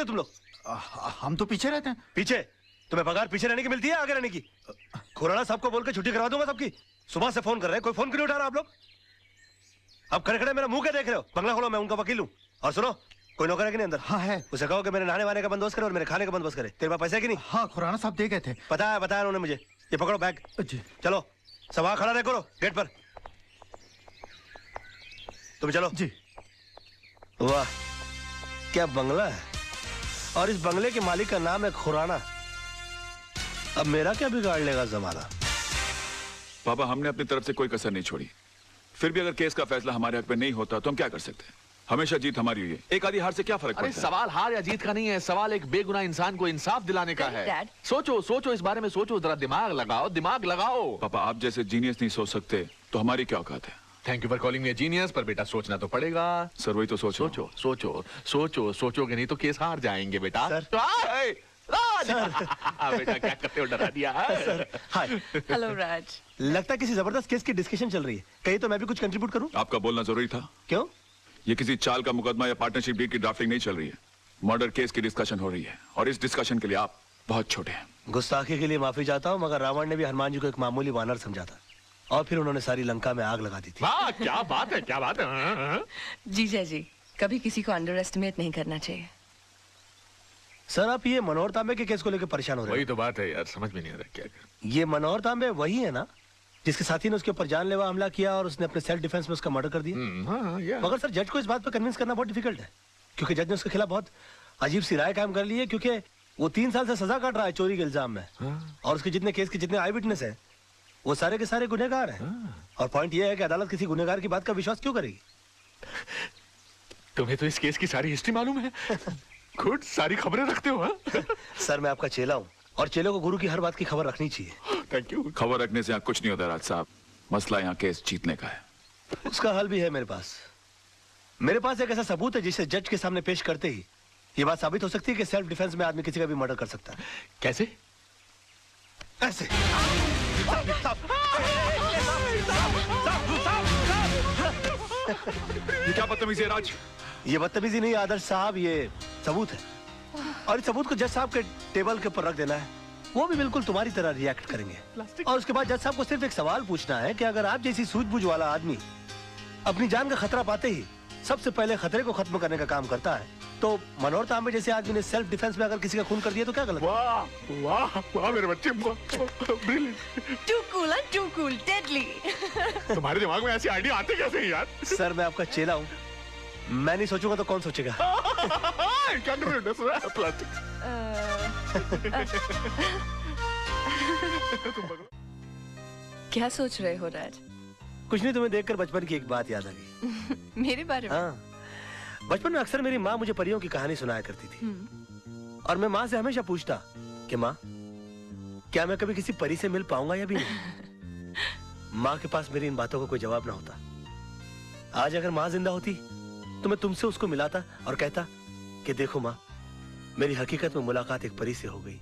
हो तुम लोग? हम तो पीछे रहते हैं। पीछे? तुम्हें पगार पीछे रहने की मिलती है आगे रहने की? खुराना साहब को बोल के छुट्टी करवा दूंगा सबकी। सुबह से फोन कर रहे हैं, कोई फोन क्यों नहीं उठा रहा आप लोग? अब खड़े खड़े मेरा मुंह क्या देख रहे हो? बंगला खोलो, मैं उनका वकील हूँ। और सुनो, कोई नौकर है कि नहीं अंदर? हाँ है। उसे कहो कि मेरे नहाने वाने का बंदोबस्त करे और मेरे खाने का बंदोबस्त करे। तेरे पास पैसे है कि नहीं? हाँ, खुराना साहब दे गए थे। बताया उन्होंने मुझे। ये पकड़ो बैग। जी। चलो सब वहां खड़ा रहे करो गेट पर। तुम चलो। जी। वाह क्या बंगला है, और इस बंगले के मालिक का नाम है खुराना। अब मेरा क्या बिगाड़ लेगा जमाना? पापा, हमने अपनी तरफ से कोई कसर नहीं छोड़ी। फिर भी अगर केस का फैसला हमारे हक में नहीं होता तो हम क्या कर सकते हैं? हमेशा जीत हमारी हुई है, एक आधी हार से क्या फर्क पड़ता है? सवाल हार या जीत का नहीं है, सवाल एक बेगुनाह इंसान को इंसाफ दिलाने का है। सोचो इस बारे में सोचो, जरा दिमाग लगाओ। पापा, आप जैसे जीनियस नहीं सोच सकते तो हमारी क्या औकात है? Thank you for calling me genius, पर बेटा सोचना तो पड़ेगा। सर वही तो सोचोगे नहीं तो केस हार जाएंगे बेटा। बेटा क्या करते हो, डरा दिया। हाय। हेलो राज। लगता है किसी जबरदस्त केस की डिस्कशन चल रही है, कहीं तो मैं भी कुछ कंट्रीब्यूट करूं? आपका बोलना जरूरी था। क्यों? ये किसी चाल का मुकदमा या पार्टनरशिप डील की ड्राफ्टिंग नहीं चल रही है, मर्डर केस की डिस्कशन हो रही है, और इस डिस्कशन के लिए आप बहुत छोटे हैं। गुस्ताखी के लिए माफी चाहता हूँ, मगर रावण ने भी हनुमान जी को एक मामूली वानर समझा था, और फिर उन्होंने सारी लंका में आग लगा दी थी। वाह क्या बात है। जीजा जी, कभी किसी को अंडर एस्टिमेट नहीं करना चाहिए। सर आप ये मनोहर तांबे के केस को लेकर परेशान हो रहे हैं? वही तो बात है यार, समझ में नहीं आ रहा क्या कर। ये मनोहर तांबे वही है ना जिसके साथी ने उसके ऊपर जानलेवा हमला किया और उसने अपने सेल्फ डिफेंस में उसका मर्डर कर दिया? मगर सर जज को इस बात पर कन्विंस करना बहुत डिफिकल्ट है, क्योंकि जज ने उसके खिलाफ बहुत अजीब सी राय कायम कर ली है, क्योंकि वो 3 साल से सजा काट रहा है चोरी के इल्जाम में। और उसके जितने केस के जितने आई विटनेस है वो सारे के सारे गुनहगार हैं। और पॉइंट ये है कि अदालत किसी गुनहगार की बात का विश्वास क्यों करेगी? तुम्हें तो इस केस की सारी हिस्ट्री मालूम है। खुद सारी खबरें रखते हो। सर मैं आपका चेला हूँ, और चेलों को गुरु की हर बात की खबर रखनी चाहिए। Thank you. खबर रखने से यहाँ कुछ नहीं होता राज साहब, मसला यहाँ केस जीतने का है। उसका हल भी है मेरे पास। मेरे पास एक ऐसा सबूत है जिसे जज के सामने पेश करते ही ये बात साबित हो सकती है कि सेल्फ डिफेंस में आदमी किसी का भी मर्डर कर सकता है। कैसे? ऐसे। ये क्या बदतमीजी है राज? ये बदतमीजी नहीं आदर्श साहब, ये सबूत है, और इस सबूत को जज साहब के टेबल के ऊपर रख देना है। वो भी बिल्कुल तुम्हारी तरह रिएक्ट करेंगे, और उसके बाद जज साहब को सिर्फ एक सवाल पूछना है कि अगर आप जैसी सूझबूझ वाला आदमी अपनी जान का खतरा पाते ही सबसे पहले खतरे को खत्म करने का काम करता है, तो मनोहर तांबे जैसे आदमी ने सेल्फ डिफेंस में अगर किसी का खून कर दिया तो क्या गलत? वाह वाह वाह मेरे बच्चे, टू कूल डेडली। तुम्हारे दिमाग में ऐसी आइडिया आते कैसे हैं यार? सर मैं आपका चेला हूँ, मैं नहीं सोचूंगा तो कौन सोचेगा? क्या सोच रहे हो राज? कुछ नहीं, तुम्हें देखकर बचपन की एक बात याद आ गई। मेरे बारे में? हाँ, बचपन में अक्सर मेरी माँ मुझे परियों की कहानी सुनाया करती थी, और मैं माँ से हमेशा पूछता कि माँ क्या मैं कभी किसी परी से मिल पाऊंगा या भी नहीं? माँ के पास मेरी इन बातों का कोई जवाब ना होता। आज अगर माँ जिंदा होती तो मैं तुमसे उसको मिलाता और कहता कि देखो माँ, मेरी हकीकत में मुलाकात एक परी से हो गई।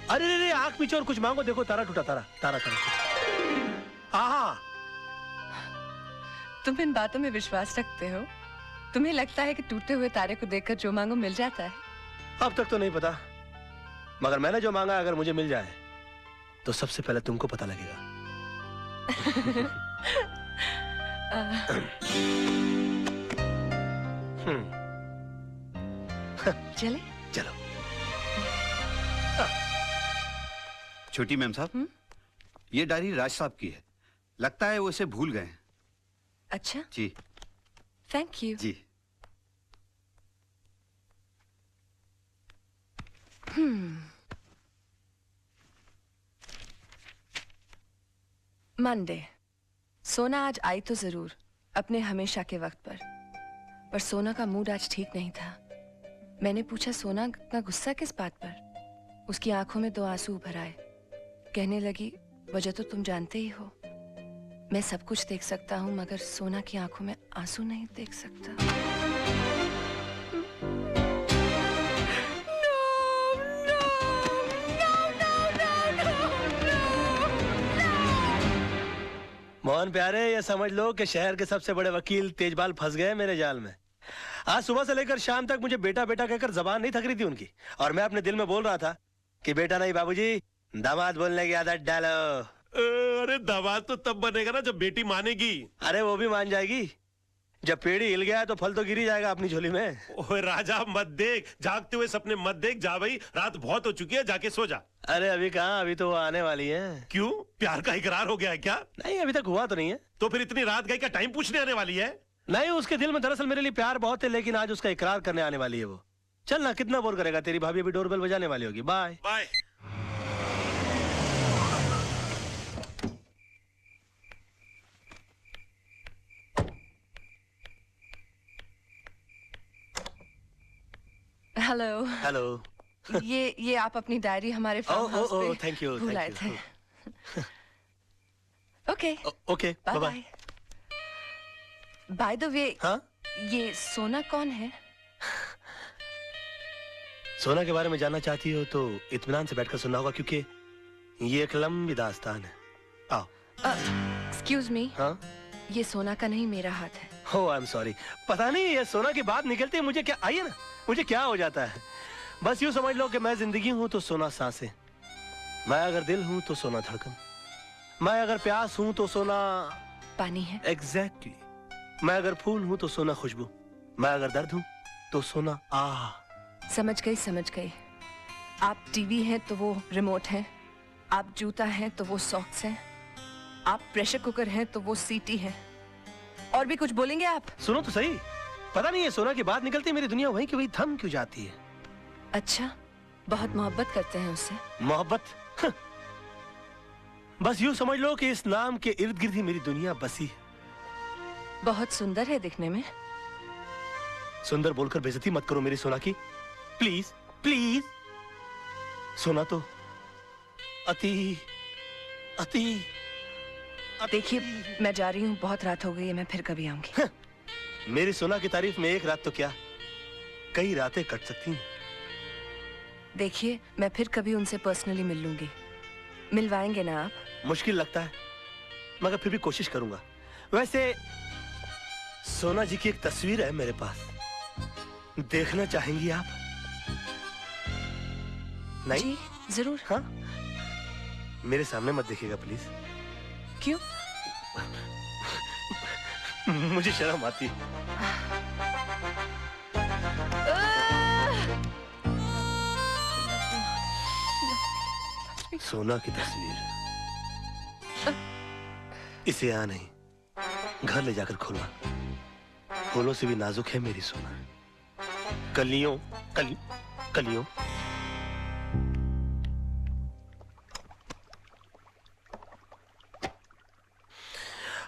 अरे रे आंख पीछे और कुछ मांगो, देखो तारा टूटा, तारा तुम इन बातों में विश्वास रखते हो? तुम्हें लगता है कि टूटे हुए तारे को देखकर जो मांगो मिल जाता है? अब तक तो नहीं पता, मगर मैंने जो मांगा अगर मुझे मिल जाए तो सबसे पहले तुमको पता लगेगा। चले? चलो। छोटी मैम साहब, ये डायरी राज साहब की है, लगता है वो इसे भूल गए हैं। अच्छा जी। Thank you. जी। मंडे। सोना आज आई तो जरूर अपने हमेशा के वक्त पर सोना का मूड आज ठीक नहीं था। मैंने पूछा सोना इतना गुस्सा किस बात पर? उसकी आंखों में 2 आंसू उभर आए। कहने लगी वजह तो तुम जानते ही हो, मैं सब कुछ देख सकता हूँ मगर सोना की आंखों में आंसू नहीं देख सकता। मोहन प्यारे, ये समझ लो कि शहर के सबसे बड़े वकील तेजपाल फंस गए मेरे जाल में। आज सुबह से लेकर शाम तक मुझे बेटा बेटा कहकर जबान नहीं थक रही थी उनकी, और मैं अपने दिल में बोल रहा था कि बेटा नहीं बाबूजी, दामाद बोलने की आदत डालो। अरे दामाद तो तब बनेगा ना जब बेटी मानेगी। अरे वो भी मान जाएगी, जब पेड़ हिल गया तो फल तो गिर ही जाएगा अपनी झोली में। ओए राजा मत देख, जागते हुए सपने मत देख। जा भाई, रात बहुत हो चुकी है, जाके सो जा। अरे अभी कहाँ, अभी तो वो आने वाली है। क्यों, प्यार का इकरार हो गया है क्या? नहीं, अभी तक हुआ तो नहीं है। तो फिर इतनी रात गई का टाइम पूछने आने वाली है? नहीं, उसके दिल में दरअसल मेरे लिए प्यार बहुत है, लेकिन आज उसका इकरार करने आने वाली है वो। चल ना, कितना बोर करेगा, तेरी भाभी अभी डोरबेल बजाने वाली होगी। Bye bye. हेलो। हेलो। ये आप अपनी डायरी हमारे फार्म हाउस पे थैंक यू, भूल आए थे। Okay okay, bye bye. Bye. By the way, हाँ, ये सोना कौन है? सोना के बारे में जानना चाहती हो तो इत्मीनान से बैठकर सुनना होगा, क्योंकि ये एक लंबी दास्तान है। आओ। एक्सक्यूज मी, हाँ, ये सोना का नहीं, मेरा हाथ है। हो आई एम सॉरी। पता नहीं ये सोना की बात निकलती है मुझे क्या, आइए ना, मुझे क्या हो जाता है। बस यूं समझ लो कि मैं जिंदगी हूं तो सोना सांसें, मैं अगर दिल हूं तो सोना धड़कन, मैं अगर प्यास हूं तो सोना पानी है। एग्जैक्टली मैं अगर फूल हूं तो सोना खुशबू, मैं अगर दर्द हूं तो सोना आह। समझ गई समझ गई। आप टीवी हैं तो वो रिमोट है, आप जूता हैं तो वो सॉक्स हैं, आप प्रेशर कुकर हैं तो वो सीटी है। और भी कुछ बोलेंगे आप? सुनो तो सही, पता नहीं ये सोना की बात निकलती है मेरी दुनिया वहीं की वहीं थम क्यों जाती है। अच्छा, बहुत मोहब्बत करते हैं उससे? मोहब्बत? बस यूं समझ लो कि इस नाम के इर्द गिर्द ही मेरी दुनिया बसी है। बहुत सुंदर है दिखने में। सुंदर बोलकर बेइज्जती मत करो मेरी सोना की, प्लीज प्लीज। सोना तो अति अति देखिए, मैं जा रही हूँ, बहुत रात हो गई है, मैं फिर कभी आऊंगी। मेरी सोना की तारीफ में एक रात तो क्या, कई रातें कट सकती हैं। देखिए, मैं फिर कभी उनसे पर्सनली मिल लूंगी। मिलवाएंगे ना आप? मुश्किल लगता है, मगर फिर भी कोशिश करूंगा। वैसे सोना जी की एक तस्वीर है मेरे पास, देखना चाहेंगी आप? नहीं? जी जरूर। हाँ, मेरे सामने मत देखिएगा प्लीज। क्यों? मुझे शर्म आती है। सोना की तस्वीर, इसे यहाँ नहीं, घर ले जाकर खोलना। फूलों से भी नाजुक है मेरी सोना, कलियों कलियों।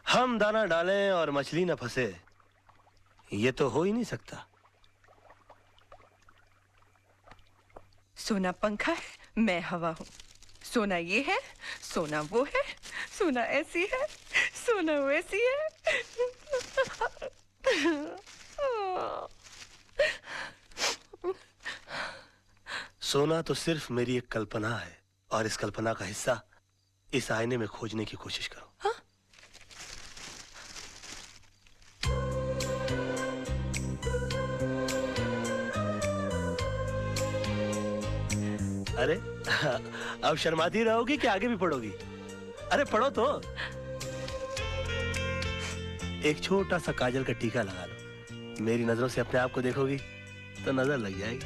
हम दाना डालें और मछली न फंसे, ये तो हो ही नहीं सकता। सोना पंखा है, मैं हवा हूँ। सोना ये है, सोना वो है, सोना ऐसी है, सोना वैसी है। सोना तो सिर्फ मेरी एक कल्पना है, और इस कल्पना का हिस्सा इस आईने में खोजने की कोशिश करो। हाँ? अरे अब शर्माती रहोगी कि आगे भी पढ़ोगी? अरे पढ़ो तो। एक छोटा सा काजल का टीका लगा लो, मेरी नजरों से अपने आप को देखोगी तो नजर लग जाएगी।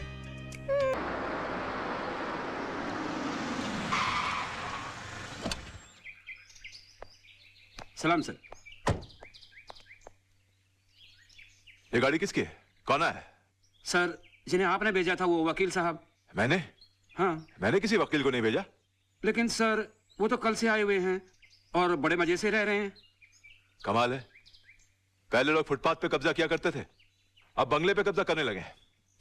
सलाम सर। ये गाड़ी किसकी है? कौन है? सर, जिन्हें आपने भेजा था वो वकील साहब। मैंने? हाँ। मैंने किसी वकील को नहीं भेजा। लेकिन सर, वो तो कल से आए हुए हैं और बड़े मजे से रह रहे हैं। कमाल है, पहले लोग फुटपाथ पे कब्जा किया करते थे, अब बंगले पे कब्जा करने लगे।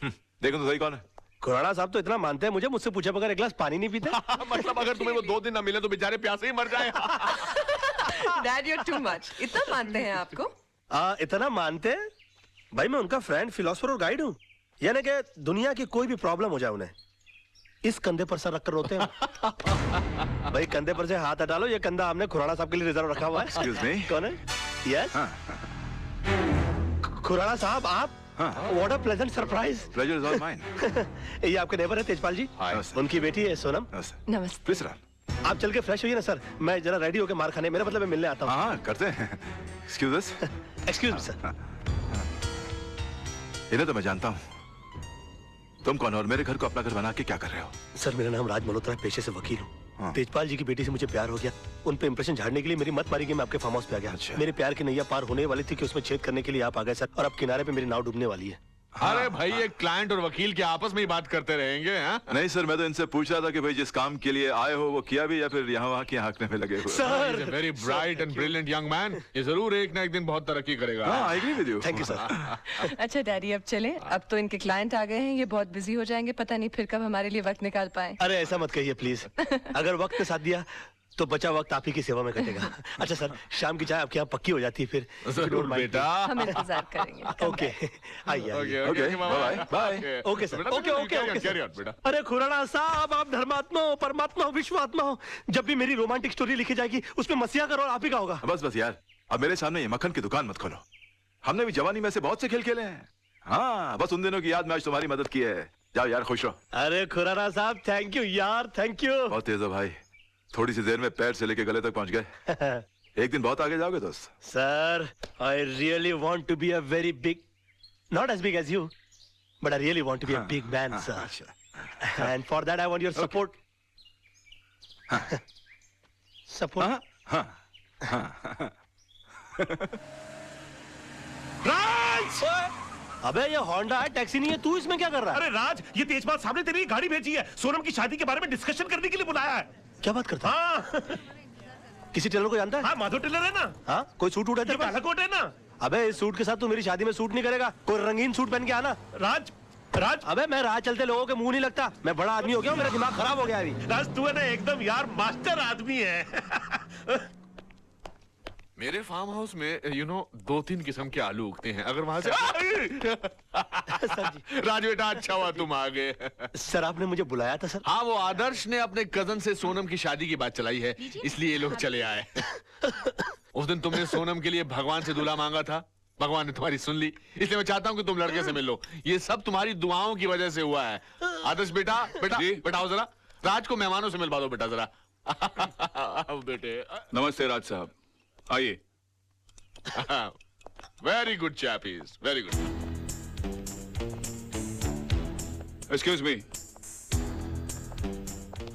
देखो तो सही कौन है। खुराना साहब तो इतना मानते हैं मुझे, मुझसे पूछे बगैर एक गिलास पानी नहीं पीते। मतलब अगर तुम्हें वो 2 दिन ना मिले तो बेचारे प्यासे ही मर जाए। Dad, you're too much. इतना मानते हैं आपको? इतना मानते हैं? भाई मैं उनका फ्रेंड, फिलोसोफर और गाइड हूँ। यानी कि दुनिया की कोई भी प्रॉब्लम हो जाए उन्हें इस कंधे पर सर रखकर रोते हैं। भाई कंधे पर से हाथ हटा लो, ये कंधा हमने खुराना साहब के लिए रिजर्व रखा हुआ है। Excuse me? कौन है? यस। खुराना साहब, आप हाँ। What a pleasant surprise. Pleasure is all mine. ये आपके नेबर है तेजपाल जी। हाय। उनकी बेटी है सोनम। नमस्ते। Please run. आप चल के फ्रेश होइए ना सर, मैं जरा रेडी होके मार खाने, मेरा मतलब मैं मिलने आता हूँ। हाँ करते हैं। एक्सक्यूज अस। Excuse me sir. इन्हें तो मैं जानता हूँ। तुम कौन हो और मेरे घर को अपना घर बना के क्या कर रहे हो? सर मेरा नाम राज मल्होत्रा है, पेशे से वकील हूँ। हाँ। तेजपाल जी की बेटी से मुझे प्यार हो गया, उन पे इंप्रेशन झाड़ने के लिए मेरी मत मारी कि मैं आपके फार्म हाउस पे आ गया। अच्छा। मेरे प्यार की नैया पार होने वाली थी कि उसमें छेद करने के लिए आप आ गए सर, और अब किनारे पे मेरी नाव डूबने वाली है। अरे भाई, एक क्लाइंट और वकील के आपस में ही बात करते रहेंगे। हाँ? नहीं सर, मैं तो इनसे पूछ रहा था कि भाई जिस काम के लिए आए हो वो किया भी या फिर यहाँ वहाँ की हाँकने में लगे हुए? Sir very bright and brilliant young man. ये जरूर एक ना एक दिन बहुत तरक्की करेगा। हाँ, I agree with you. Thank you sir. अच्छा डैडी अब चलें, अब तो इनके क्लाइंट आ गए हैं, ये बहुत बिजी हो जाएंगे, पता नहीं फिर कब हमारे लिए वक्त निकाल पाए। अरे ऐसा मत कहिए प्लीज, अगर वक्त ने साथ दिया तो बचा वक्त आप ही की सेवा में कटेगा। अच्छा सर, शाम की चाय आपके यहाँ पक्की हो जाती है फिर? जरूर बेटा। हम इंतजार करेंगे। ओके आइए आइए। Okay bye bye. Okay sir, okay okay okay बेटा। अरे खुराना साहब, आप धर्मात्मा हो, परमात्मा हो, विश्वात्मा हो। जब भी मेरी रोमांटिक स्टोरी लिखी जाएगी उसमें मसीहा का रोल आप ही का होगा। बस बस यार, अब मेरे सामने ये मक्खन की दुकान मत खोलो। हमने भी जवानी में से बहुत से खेल खेले हैं। हाँ, बस उन दिनों की याद में आज तुम्हारी मदद की है। जाओ यार, खुश रहो। अरे खुराना साहब थैंक यू यार, थैंक यू। बहुत तेज हो भाई, थोड़ी सी देर में पैर से लेके गले तक पहुंच गए। एक दिन बहुत आगे जाओगे दोस्त। Sir I really want to be a very big, not as big as you, but I really want to be a big man sir, and for that I want your support. Support? Raj! अबे ये Honda है, taxi नहीं है, तू इसमें क्या कर रहा है? अरे राज, ये तेजपाल साहब ने तेरी गाड़ी भेजी है, सोनम की शादी के बारे में डिस्कशन करने के लिए बुलाया है। क्या बात करता है? हाँ किसी टेलर को जानता है? हाँ, माधव टेलर है ना। हाँ, कोई सूट उठा ये बालाकोट है ना। अबे इस सूट के साथ तू मेरी शादी में सूट नहीं करेगा, कोई रंगीन सूट पहन के आना। राज, राज, अबे मैं राह चलते लोगों के मुंह नहीं लगता, मैं बड़ा आदमी हो गया हूँ, मेरा दिमाग खराब हो गया अभी। राज तू है ना एकदम यार मास्टर आदमी है। मेरे फार्म हाउस में दो तीन किस्म के आलू उगते हैं। अगर वहां से सर जी। राज बेटा, अच्छा हुआ तुम आ गए। सर आपने मुझे बुलाया था सर? हाँ, वो आदर्श ने अपने कजन से सोनम की शादी की बात चलाई है, इसलिए ये लोग चले आए। उस दिन तुमने सोनम के लिए भगवान से दूल्हा मांगा था, भगवान ने तुम्हारी सुन ली, इसलिए मैं चाहता हूँ कि तुम लड़के से मिल लो। ये सब तुम्हारी दुआओं की वजह से हुआ है। आदर्श बेटा, बेटा बैठाओ जरा, राज को मेहमानों से मिलवा दो बेटा जरा। बेटे। नमस्ते राज साहब, आइए। Very good chappies, very good. Excuse me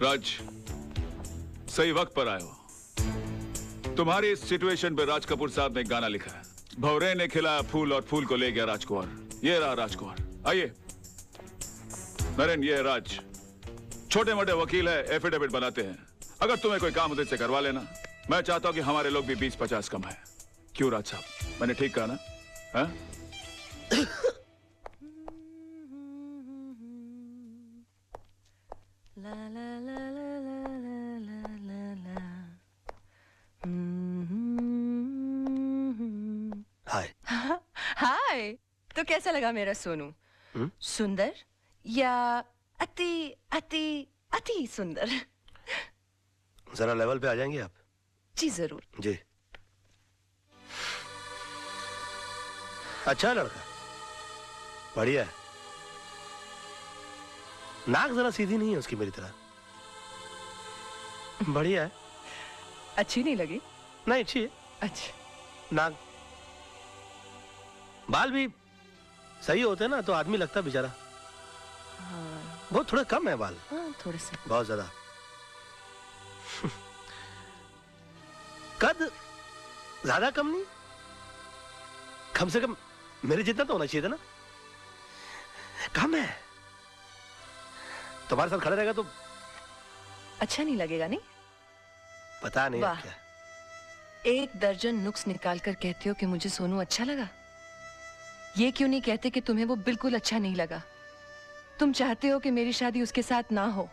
Raj, सही वक्त पर आए हो। तुम्हारी इस सिचुएशन पे राज कपूर साहब ने गाना लिखा है, भौरे ने खिलाया फूल और फूल को ले गया राजकुमार। ये रहा राजकुमार। आइए नरेन, ये है राज, छोटे मोटे वकील है, एफिडेविट बनाते हैं। अगर तुम्हें कोई काम होते से करवा लेना। मैं चाहता हूं कि हमारे लोग भी 20-50 कम है। क्यों राज साहब, मैंने ठीक कहा ना? हाँ? ला ला ला ला ला ला ला ला। हाय। हाय, तो कैसा लगा मेरा सोनू? सुंदर या अति अति अति सुंदर? जरा लेवल पे आ जाएंगे आप? जी जरूर। जी। अच्छा लड़का, बढ़िया है। नाक जरा सीधी नहीं है उसकी मेरी तरह। बढ़िया है। अच्छी नहीं लगी? नहीं अच्छी है। अच्छा। नाक, बाल भी सही होते ना तो आदमी लगता बेचारा। हाँ, बहुत थोड़े कम है बाल। हाँ थोड़े से। बहुत ज्यादा। कद ज्यादा कम नहीं, कम से कम मेरे जितना तो होना चाहिए था ना। कम है। तुम्हारे साथ खड़ा रहेगा तो अच्छा नहीं लगेगा नहीं? पता नहीं वाह। क्या। 1 दर्जन नुक्स निकाल कर कहते हो कि मुझे सोनू अच्छा लगा। ये क्यों नहीं कहते कि तुम्हें वो बिल्कुल अच्छा नहीं लगा? तुम चाहते हो कि मेरी शादी उसके साथ ना हो।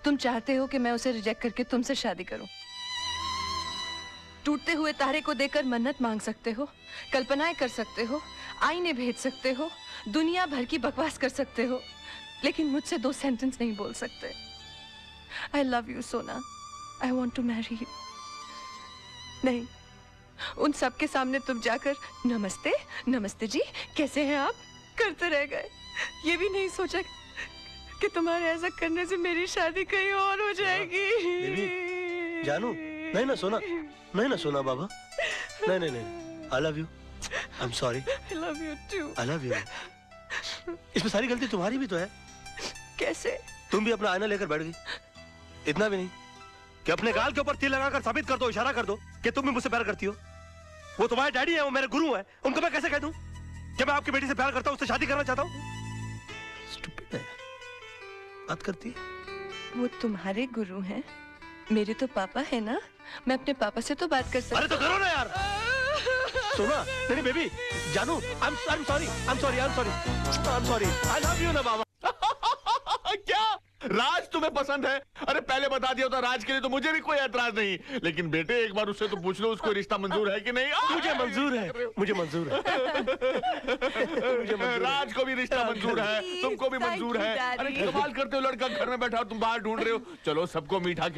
तुम चाहते हो कि मैं उसे रिजेक्ट करके तुमसे शादी करूं। टूटते हुए तारे को देखकर मन्नत मांग सकते हो, कल्पनाएं कर सकते हो, आईने भेज सकते हो, दुनिया भर की बकवास कर सकते हो, लेकिन मुझसे 2 सेंटेंस नहीं बोल सकते। आई love you Sona, I want to marry you. नहीं, उन सबके सामने तुम जाकर नमस्ते, नमस्ते जी, कैसे हैं आप? करते रह गए। ये भी नहीं सोचा कि तुम्हारे ऐसा करने से मेरी शादी कहीं और हो जाएगी। बेबी, जानू, नहीं ना सोना, नहीं ना सोना बाबा, नहीं नहीं नहीं, आई love you, I am sorry, I love you too। I love you. इसमें सारी गलती तुम्हारी भी तो है। कैसे? तुम भी अपना आईना लेकर बैठ गई। इतना भी नहीं कि अपने गाल के ऊपर तिल लगाकर साबित कर दो, इशारा कर दो कि तुम भी मुझसे प्यार करती हो। वो तुम्हारे डैडी है, वो मेरे गुरु है, उनको मैं कैसे कह दूं कि मैं आपकी बेटी से प्यार करता हूं, उससे शादी करना चाहता हूं? स्टूपिड है, बात करती है। वो तुम्हारे गुरु हैं, मेरे तो पापा है ना, मैं अपने पापा से तो बात कर सकती। अरे तो करो ना यार। सोना, नहीं बेबी, जानू, I'm sorry, I love you ना बाबा। क्या राज तुम्हें पसंद है? अरे पहले बता दिया होता, राज के लिए तो मुझे भी कोई ऐतराज नहीं, लेकिन बेटे एक बार उससे तो पूछ लो उसको रिश्ता मंजूर है कि नहीं। मुझे मंजूर है, मुझे मंजूर है। राज को भी रिश्ता मंजूर है, तुमको भी मंजूर है। अरे कमाल करते हो, लड़का घर में बैठा तुम बाहर ढूंढ रहे हो। चलो सबको मीठा